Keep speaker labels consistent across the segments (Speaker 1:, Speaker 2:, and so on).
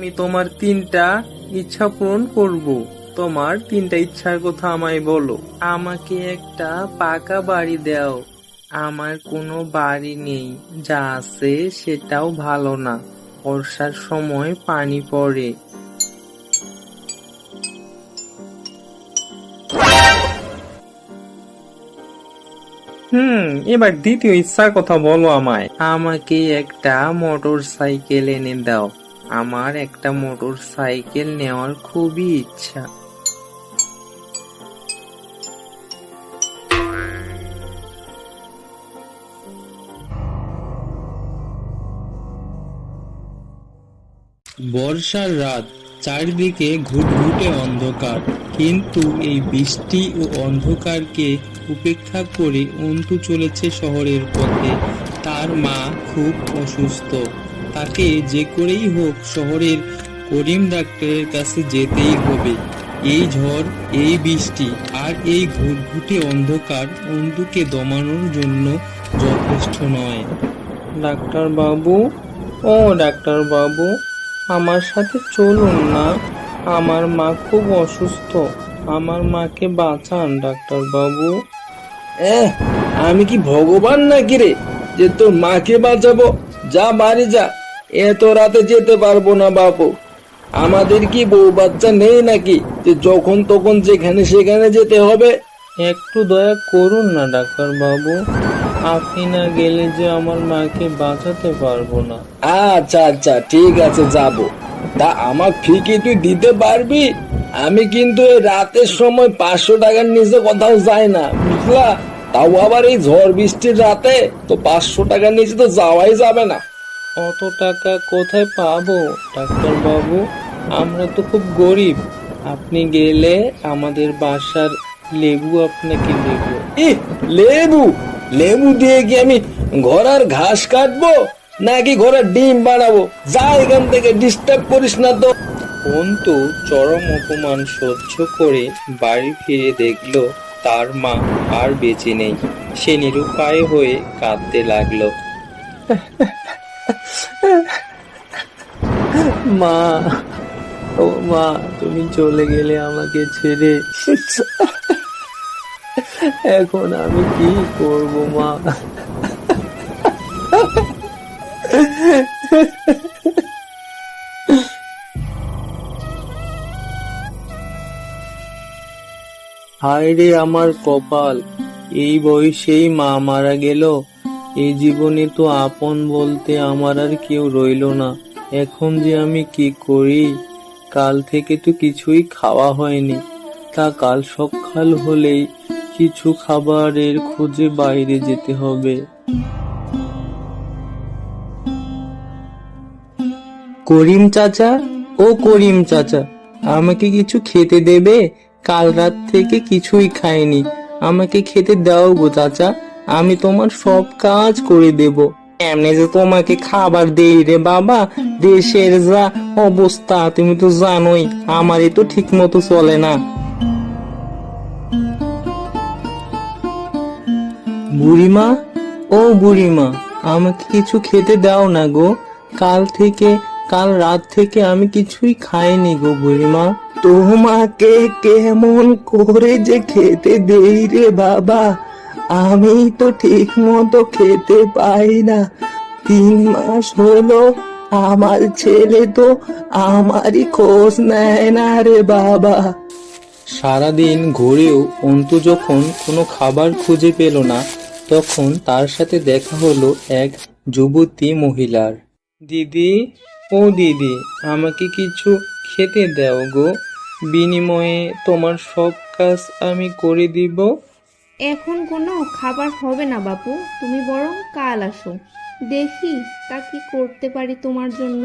Speaker 1: আমি তোমার 3টা ইচ্ছা পূরণ করব। তোমার 3টা ইচ্ছার কথা আমায় বলো। আমাকে একটা পাকা বাড়ি দাও। আমার কোনো বাড়ি নেই, যা আছে সেটাও ভালো না। বর্ষার সময় পানি পড়ে। এবার দ্বিতীয় ইচ্ছার কথা বলো আমায়। আমাকে একটা মোটর সাইকেল এনে দাও। আমার একটা মোটর সাইকেল নেওয়ার খুবই ইচ্ছা।
Speaker 2: বর্ষার রাত, চারিদিকে ঘুটঘুটে অন্ধকার। কিন্তু এই বৃষ্টি ও অন্ধকারকে উপেক্ষা করে অন্তু চলেছে শহরের পথে। তার মা খুব অসুস্থ, তাকে যে করেই হোক শহরের করিম ডাক্তারের কাছে যেতেই হবে। এই ঝড়, এই বৃষ্টি আর এই ঘুটঘুটে অন্ধকার অন্তুকে দমানোর জন্য যথেষ্ট নয়।
Speaker 1: ডাক্তার বাবু, ও ডাক্তার বাবু, আমার সাথে চলুন না। আমার মা খুব অসুস্থ। আমার মাকে বাঁচান ডাক্তার বাবু।
Speaker 3: এহ, আমি কি ভগবান নাকি রে যে তোর মাকে বাঁচাবো? যা বাড়ি যা, এত রাতে যেতে পারবো না বাবু। আমাদের কি বউ বাচ্চা নেই নাকি যে যখন তখন যেখানে সেখানে যেতে হবে?
Speaker 1: একটু দয়া করুন না ডাক্তার বাবু। আপনি না গেলে যে আমার মাকে বাঁচাতে পারবো না।
Speaker 3: আচ্ছা আচ্ছা, ঠিক আছে, যাব। তা আমার ফি কি তুই দিতে পারবি? আমি কিন্তু এই রাতের সময় 500 টাকার নিচে কোথাও যাই না, বুঝলা? তাও আবার এই ঝড় বৃষ্টির রাতে তো 500 টাকার নিচে তো যাওয়াই যাবে না।
Speaker 1: অত টাকা কোথায় পাবো ডাক্তার বাবু? আমরা তো খুব গরিব। আপনি গেলে আমাদের বাসার লেবু আপনাকে দেবো।
Speaker 3: ই, লেবু? লেবু দিয়ে কি আমি ঘোড়ার ঘাস কাটবো নাকি ঘোড়ার ডিম বানাবো? যা এখান থেকে, ডিস্টার্ব করিস না তো।
Speaker 1: অন্তু চরম অপমান সহ্য করে বাড়ি ফিরে দেখলো তার মা আর বেঁচে নেই। সে নিরুপায় হয়ে কাঁদতে লাগলো। মা, ও মা, তুমি চলে গেলে আমাকে ছেড়ে। এখন আমি কি করব মা? হায় রে আমার কপাল, এই বয়সেই মা মারা গেল। এই জীবনে তো আপন বলতে আমার আর কেউ রইলো না। এখন যে আমি কি করি? কাল থেকে তো কিছুই খাওয়া হয়নি। তা কাল সকাল হলেই কিছু খাবারের খোঁজে বাইরে যেতে হবে। করিম চাচা, ও করিম চাচা, আমাকে কিছু খেতে দেবে? কাল রাত থেকে কিছুই খাইনি। আমাকে খেতে দাও গো চাচা, আমি তোমার সব কাজ করে দেব। এমনি যে তোমাকে খাবার দেই রে বাবা, দেশের যা অবস্থা তুমি তো জানোই, আমারই তো ঠিক মতো চলে না। বুড়িমা, ও বুড়িমা, আমাকে কিছু খেতে দাও না গো। কাল রাত থেকে আমি কিছুই খাইনি গো বুড়িমা। তোমাকে কেমন করে যে খেতে দেই রে বাবা, আমি তো ঠিক মতো খেতে পাই না। 3 মাস হলো আমার ছেলে তো আমারই খোঁজ নেয় না রে বাবা। সারাদিন ঘুরেও অন্তু যখন কোনো খাবার খুঁজে পেল না, তখন তার সাথে দেখা হলো এক যুবতী মহিলার। দিদি, ও দিদি, আমাকে কিছু খেতে দাও গো। বিনিময়ে তোমার সব কাজ আমি করে দিব।
Speaker 4: এখন কোনো খাবার হবে না বাপু, তুমি বরং কাল আসো, দেখি তা কি করতে পারি তোমার জন্য।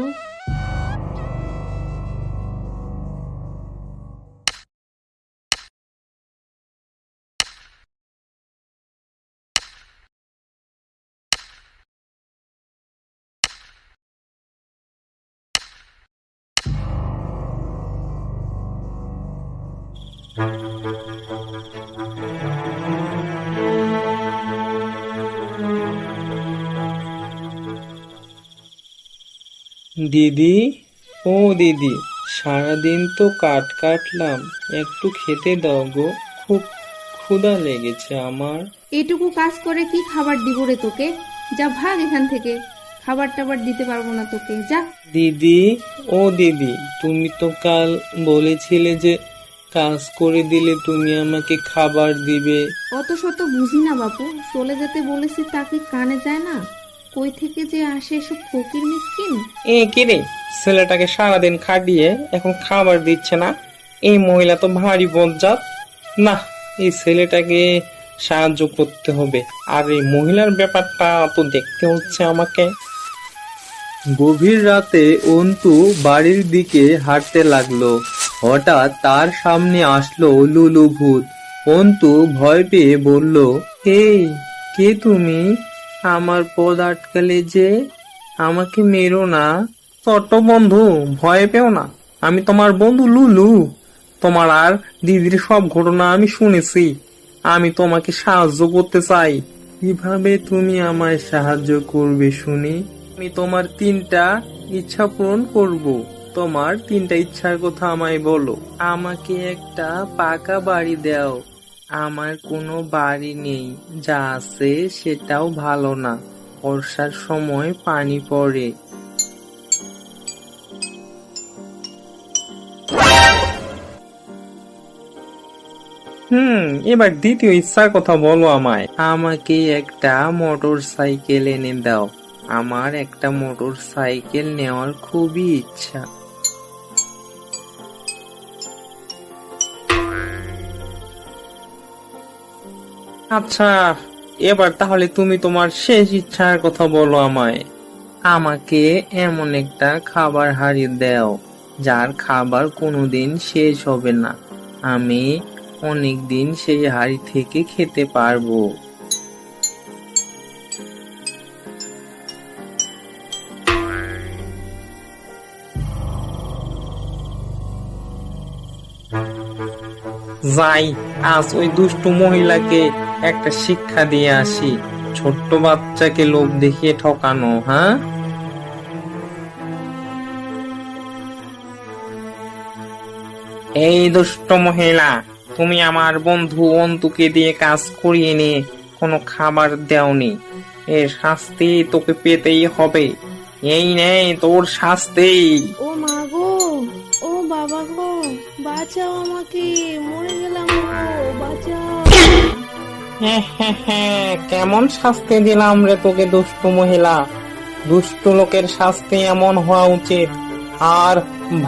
Speaker 1: দিদি, ও দিদি, সারাদিন তো কাঠ কাটলাম, একটু খেতে দাও গো, খুব ক্ষুধা লেগেছে আমার।
Speaker 4: এটুকু কাজ করে কি খাবার দিব রে তোকে? যা ভাগ এখান থেকে, খাবার টাবার দিতে পারবো না তোকে, যা।
Speaker 1: দিদি, ও দিদি, তুমি তো কাল বলেছিলে যে কাজ করে দিলে তুমি আমাকে খাবার দিবে।
Speaker 4: অত শত বুঝি না বাপু, চলে যেতে বলেছি তাকে কানে যায় না? কই থেকে যে আসে এসব ফকির মিসকিন।
Speaker 1: এ কি রে, ছেলেটাকে সারাদিন খাটিয়ে এখন খাবার দিচ্ছে না? এই মহিলা তো ভারী বজ্জাত। না, এই ছেলেটাকে সাহায্য করতে হবে, আর এই মহিলার ব্যাপারটা তো দেখতে হচ্ছে আমাকে। গভীর রাতে অন্তু বাড়ির দিকে হাঁটতে লাগলো। হঠাৎ তার সামনে আসলো লুলু ভূত। অন্তু ভয় পেয়ে বলল, এই, কে তুমি? আমার পথ আটকালে যে, আমাকে মেরো না। ছোট্ট বন্ধু, ভয় পেও না, আমি তোমার বন্ধু লুলু। তোমার আর দিদির সব ঘটনা আমি শুনেছি, আমি তোমাকে সাহায্য করতে চাই। কিভাবে তুমি আমায় সাহায্য করবে শুনি? আমি তোমার 3টা ইচ্ছা পূরণ করব। তোমার 3টা ইচ্ছার কথা আমায় বলো। আমাকে একটা পাকা বাড়ি দাও। আমার কোনো বাড়ি নেই, যা আছে সেটাও ভালো না, বর্ষার সময় পানি পড়ে। এবার দ্বিতীয় ইচ্ছার কথা বলো আমায়। আমাকে একটা মোটর সাইকেল এনে দাও। আমার একটা মোটর সাইকেল নেওয়ার খুবই ইচ্ছা। আচ্ছা, এবার তাহলে তুমি তোমার শেষ ইচ্ছার কথা বলো আমায়। আমাকে এমন একটা খাবার হাড়ি দাও, যার খাবার কোনোদিন শেষ হবে না। আমি অনেক দিন সেই হাড়ি থেকে খেতে পারবো। যাই, আজ ওই দুষ্টু মহিলাকে একটা শিক্ষা দিয়ে আসি। ছোট্ট বাচ্চাকে লোভ দেখিয়ে ঠকানো, হ্যাঁ? এই দুষ্ট মহিলা, তুমি আমার বন্ধু অন্তুকে দিয়ে কাজ করিয়ে নিয়ে কোনো খাবার দেওনি, এর শাস্তি তোকে পেতেই হবে। এই নেই তোর শাস্তি।
Speaker 4: ও মা গো, ও বাবা গো, বাঁচাও আমাকে, মরে গেলাম গো, বাঁচাও।
Speaker 1: কেমন শাস্তি দিলাম রে তোকে দুষ্ট মহিলা? দুষ্ট লোকের শাস্তি এমন হওয়া উচিত, আর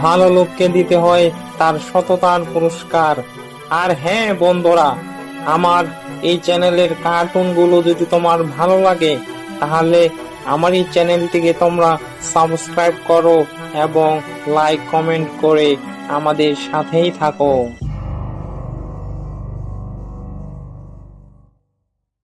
Speaker 1: ভালো লোককে দিতে হয় তার সততার পুরস্কার। আর হ্যাঁ বন্ধুরা, আমার এই চ্যানেলের কার্টুনগুলো যদি তোমার ভালো লাগে, তাহলে আমার এই চ্যানেলটিকে তোমরা সাবস্ক্রাইব করো এবং লাইক কমেন্ট করে আমাদের সাথেই থাকো।